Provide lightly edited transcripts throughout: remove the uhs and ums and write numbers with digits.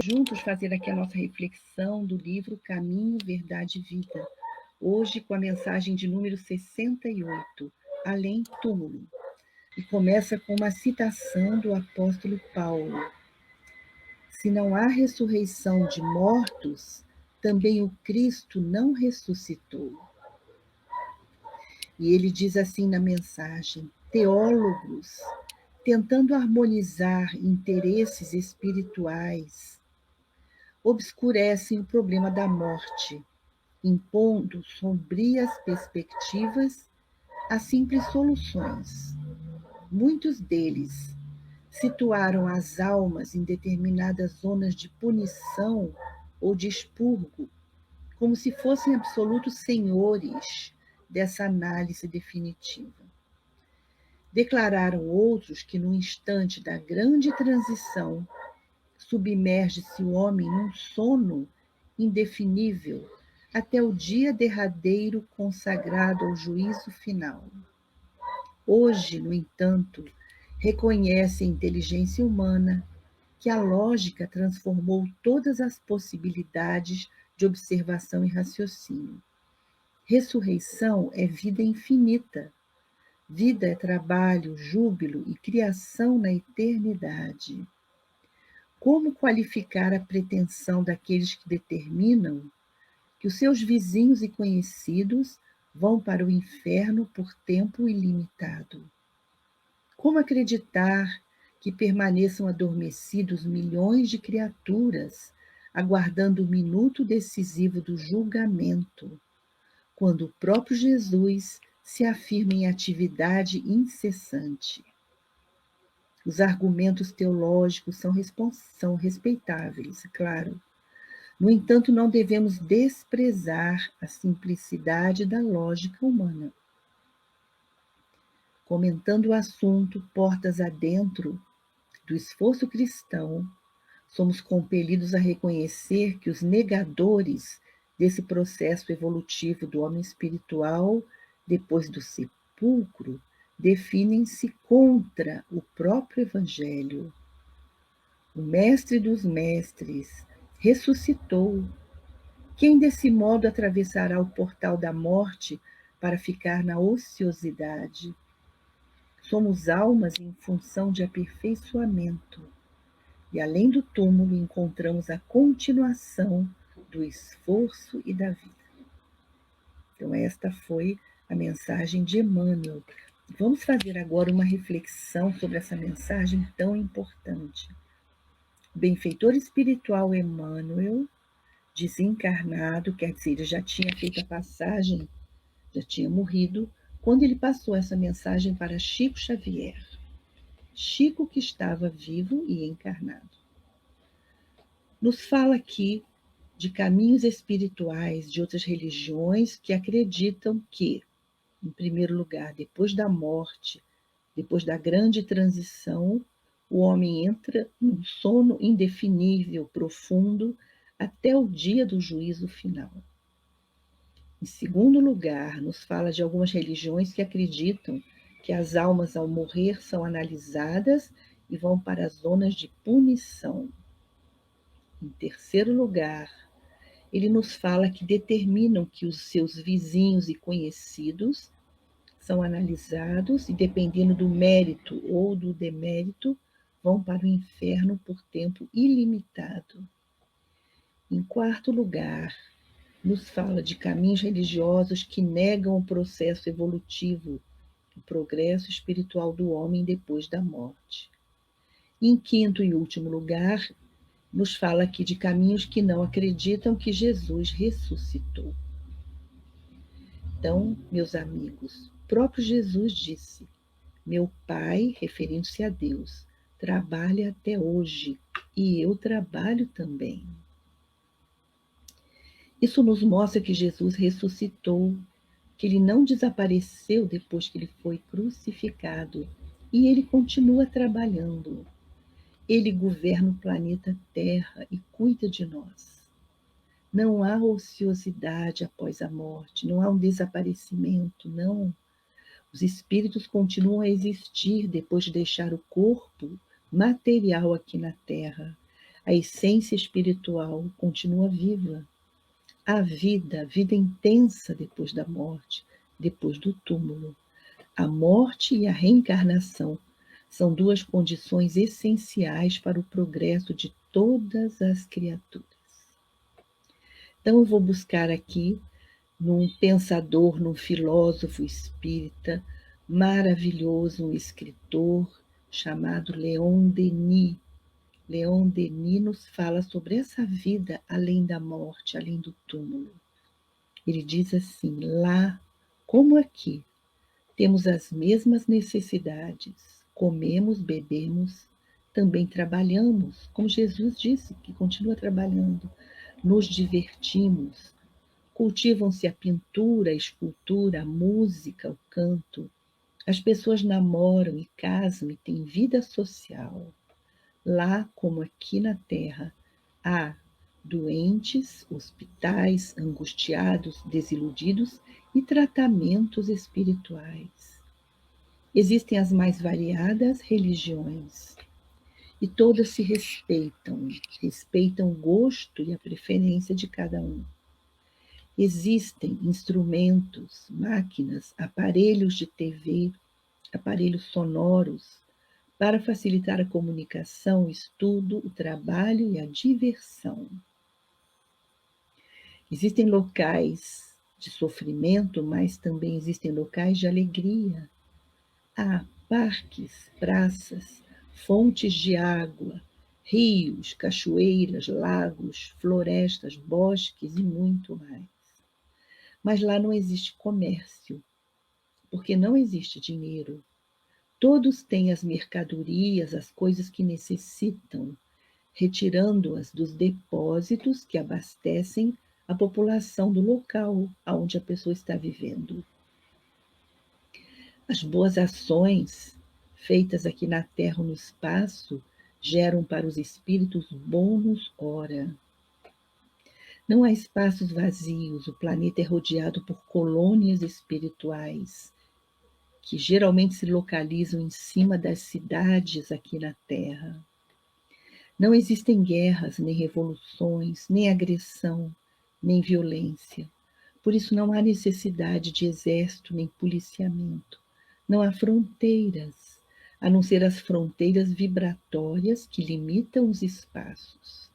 Juntos fazer aqui a nossa reflexão do livro Caminho, Verdade e Vida. Hoje com a mensagem de número 68, Além Túmulo. E começa com uma citação do apóstolo Paulo. Se não há ressurreição de mortos, também o Cristo não ressuscitou. E ele diz assim na mensagem: teólogos, tentando harmonizar interesses espirituais, obscurecem o problema da morte, impondo sombrias perspectivas a simples soluções. Muitos deles situaram as almas em determinadas zonas de punição ou de expurgo, como se fossem absolutos senhores dessa análise definitiva. Declararam outros que no instante da grande transição submerge-se o homem num sono indefinível até o dia derradeiro consagrado ao juízo final. Hoje, no entanto, reconhece a inteligência humana que a lógica transformou todas as possibilidades de observação e raciocínio. Ressurreição é vida infinita. Vida é trabalho, júbilo e criação na eternidade. Como qualificar a pretensão daqueles que determinam que os seus vizinhos e conhecidos vão para o inferno por tempo ilimitado? Como acreditar que permaneçam adormecidos milhões de criaturas, aguardando o minuto decisivo do julgamento, quando o próprio Jesus se afirma em atividade incessante? Os argumentos teológicos são respeitáveis, claro. No entanto, não devemos desprezar a simplicidade da lógica humana. Comentando o assunto portas adentro do esforço cristão, somos compelidos a reconhecer que os negadores desse processo evolutivo do homem espiritual, depois do sepulcro, definem-se contra o próprio Evangelho. O Mestre dos Mestres ressuscitou. Quem desse modo atravessará o portal da morte para ficar na ociosidade? Somos almas em função de aperfeiçoamento. E além do túmulo encontramos a continuação do esforço e da vida. Então esta foi a mensagem de Emmanuel. Vamos fazer agora uma reflexão sobre essa mensagem tão importante. O benfeitor espiritual Emmanuel, desencarnado, quer dizer, ele já tinha feito a passagem, já tinha morrido, quando ele passou essa mensagem para Chico Xavier. Chico que estava vivo e encarnado. Nos fala aqui de caminhos espirituais de outras religiões que acreditam que, em primeiro lugar, depois da morte, depois da grande transição, o homem entra num sono indefinível, profundo, até o dia do juízo final. Em segundo lugar, nos fala de algumas religiões que acreditam que as almas, ao morrer, são analisadas e vão para as zonas de punição. Em terceiro lugar, ele nos fala que determinam que os seus vizinhos e conhecidos são analisados e, dependendo do mérito ou do demérito, vão para o inferno por tempo ilimitado. Em quarto lugar, nos fala de caminhos religiosos que negam o processo evolutivo, o progresso espiritual do homem depois da morte. E em quinto e último lugar, nos fala aqui de caminhos que não acreditam que Jesus ressuscitou. Então, meus amigos, o próprio Jesus disse: meu Pai, referindo-se a Deus, trabalha até hoje e eu trabalho também. Isso nos mostra que Jesus ressuscitou, que ele não desapareceu depois que ele foi crucificado e ele continua trabalhando. Ele governa o planeta Terra e cuida de nós. Não há ociosidade após a morte, não há um desaparecimento, não. Os espíritos continuam a existir depois de deixar o corpo material aqui na Terra. A essência espiritual continua viva. Há vida, vida intensa depois da morte, depois do túmulo. A morte e a reencarnação são duas condições essenciais para o progresso de todas as criaturas. Então, eu vou buscar aqui, num pensador, num filósofo espírita maravilhoso, um escritor chamado Leon Denis. Leon Denis nos fala sobre essa vida além da morte, além do túmulo. Ele diz assim: lá, como aqui, temos as mesmas necessidades, comemos, bebemos, também trabalhamos, como Jesus disse, que continua trabalhando, nos divertimos, cultivam-se a pintura, a escultura, a música, o canto, as pessoas namoram e casam e têm vida social. Lá, como aqui na Terra, há doentes, hospitais, angustiados, desiludidos e tratamentos espirituais. Existem as mais variadas religiões e todas se respeitam, respeitam o gosto e a preferência de cada um. Existem instrumentos, máquinas, aparelhos de TV, aparelhos sonoros, para facilitar a comunicação, o estudo, o trabalho e a diversão. Existem locais de sofrimento, mas também existem locais de alegria. Há parques, praças, fontes de água, rios, cachoeiras, lagos, florestas, bosques e muito mais. Mas lá não existe comércio, porque não existe dinheiro. Todos têm as mercadorias, as coisas que necessitam, retirando-as dos depósitos que abastecem a população do local onde a pessoa está vivendo. As boas ações feitas aqui na Terra ou no espaço geram para os espíritos bônus hora. Não há espaços vazios, o planeta é rodeado por colônias espirituais, que geralmente se localizam em cima das cidades aqui na Terra. Não existem guerras, nem revoluções, nem agressão, nem violência. Por isso não há necessidade de exército nem policiamento. Não há fronteiras, a não ser as fronteiras vibratórias que limitam os espaços.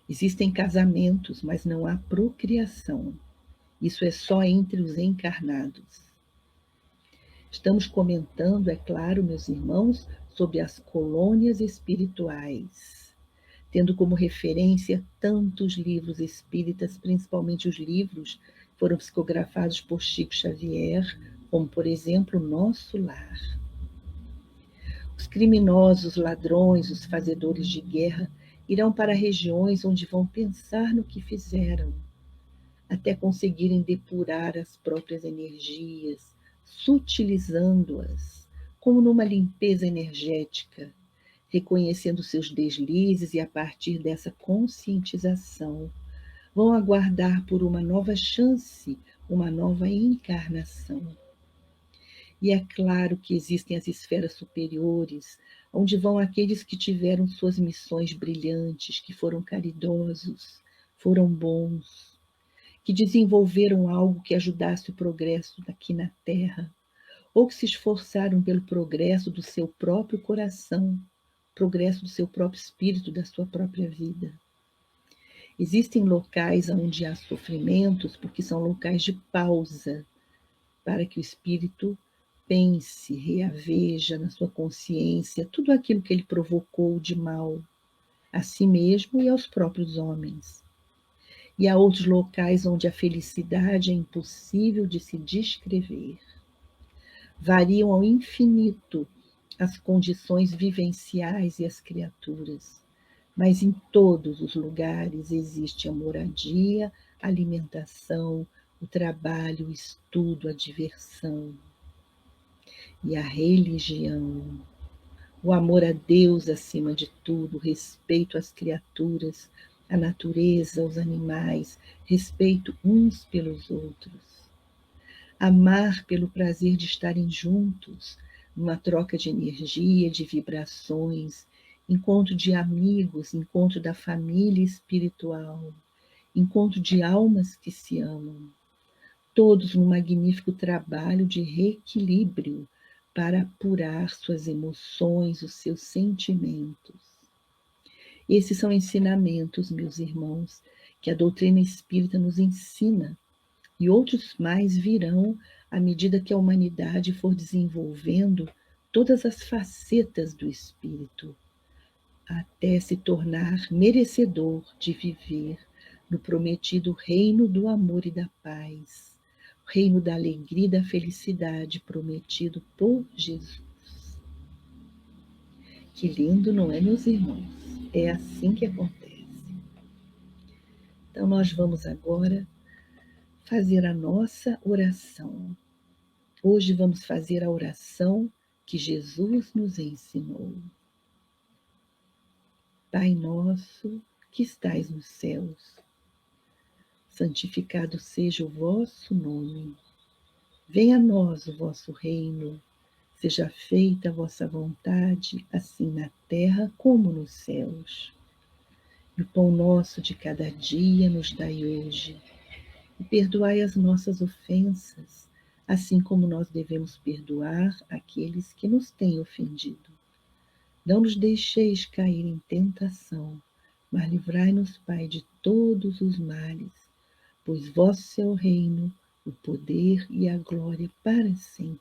Existem casamentos, mas não há procriação. Isso é só entre os encarnados. Estamos comentando, é claro, meus irmãos, sobre as colônias espirituais, tendo como referência tantos livros espíritas, principalmente os livros que foram psicografados por Chico Xavier, como, por exemplo, Nosso Lar. Os criminosos, os ladrões, os fazedores de guerra irão para regiões onde vão pensar no que fizeram, até conseguirem depurar as próprias energias, sutilizando-as, como numa limpeza energética, reconhecendo seus deslizes e, a partir dessa conscientização, vão aguardar por uma nova chance, uma nova encarnação. E é claro que existem as esferas superiores, onde vão aqueles que tiveram suas missões brilhantes, que foram caridosos, foram bons, que desenvolveram algo que ajudasse o progresso daqui na Terra, ou que se esforçaram pelo progresso do seu próprio coração, progresso do seu próprio espírito, da sua própria vida. Existem locais onde há sofrimentos, porque são locais de pausa, para que o espírito pense, reaveja na sua consciência tudo aquilo que ele provocou de mal a si mesmo e aos próprios homens. E há outros locais onde a felicidade é impossível de se descrever. Variam ao infinito as condições vivenciais e as criaturas, mas em todos os lugares existe a moradia, a alimentação, o trabalho, o estudo, a diversão. E a religião, o amor a Deus acima de tudo, o respeito às criaturas, à natureza, aos animais, respeito uns pelos outros. Amar pelo prazer de estarem juntos, numa troca de energia, de vibrações, encontro de amigos, encontro da família espiritual, encontro de almas que se amam, todos num magnífico trabalho de reequilíbrio para apurar suas emoções, os seus sentimentos. Esses são ensinamentos, meus irmãos, que a doutrina espírita nos ensina, e outros mais virão à medida que a humanidade for desenvolvendo todas as facetas do espírito, até se tornar merecedor de viver no prometido reino do amor e da paz, reino da alegria e da felicidade prometido por Jesus. Que lindo, não é, meus irmãos? É assim que acontece. Então, nós vamos agora fazer a nossa oração. Hoje vamos fazer a oração que Jesus nos ensinou. Pai nosso que estais nos céus, santificado seja o vosso nome. Venha a nós o vosso reino. Seja feita a vossa vontade, assim na terra como nos céus. E o pão nosso de cada dia nos dai hoje. E perdoai as nossas ofensas, assim como nós devemos perdoar aqueles que nos têm ofendido. Não nos deixeis cair em tentação, mas livrai-nos, Pai, de todos os males, pois vosso é o reino, o poder e a glória para sempre.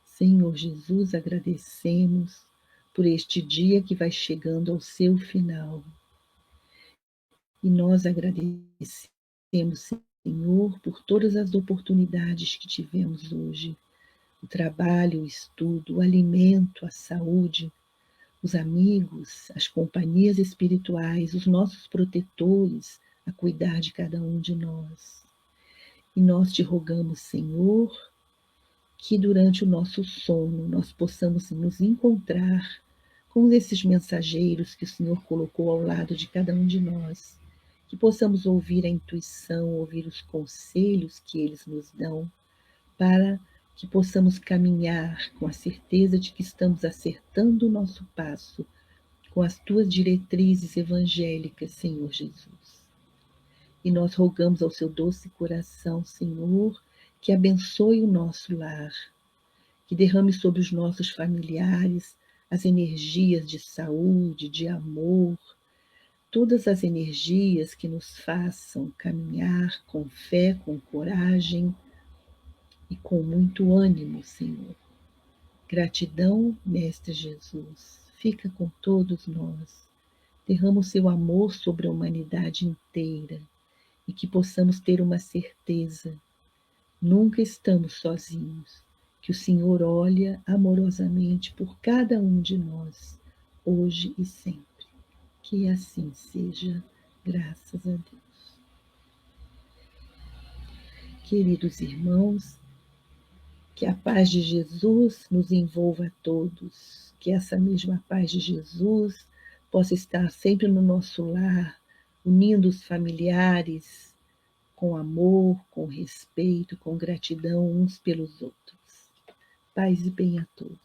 Senhor Jesus, agradecemos por este dia que vai chegando ao seu final. E nós agradecemos, Senhor, por todas as oportunidades que tivemos hoje. O trabalho, o estudo, o alimento, a saúde, os amigos, as companhias espirituais, os nossos protetores, a cuidar de cada um de nós. E nós te rogamos, Senhor, que durante o nosso sono nós possamos nos encontrar com esses mensageiros que o Senhor colocou ao lado de cada um de nós, que possamos ouvir a intuição, ouvir os conselhos que eles nos dão, para que possamos caminhar com a certeza de que estamos acertando o nosso passo com as tuas diretrizes evangélicas, Senhor Jesus. E nós rogamos ao seu doce coração, Senhor, que abençoe o nosso lar, que derrame sobre os nossos familiares as energias de saúde, de amor, todas as energias que nos façam caminhar com fé, com coragem e com muito ânimo, Senhor. Gratidão, Mestre Jesus, fica com todos nós. Derrama o seu amor sobre a humanidade inteira e que possamos ter uma certeza: nunca estamos sozinhos, que o Senhor olha amorosamente por cada um de nós, hoje e sempre. Que assim seja, graças a Deus. Queridos irmãos, que a paz de Jesus nos envolva a todos, que essa mesma paz de Jesus possa estar sempre no nosso lar, unindo os familiares com amor, com respeito, com gratidão uns pelos outros. Paz e bem a todos.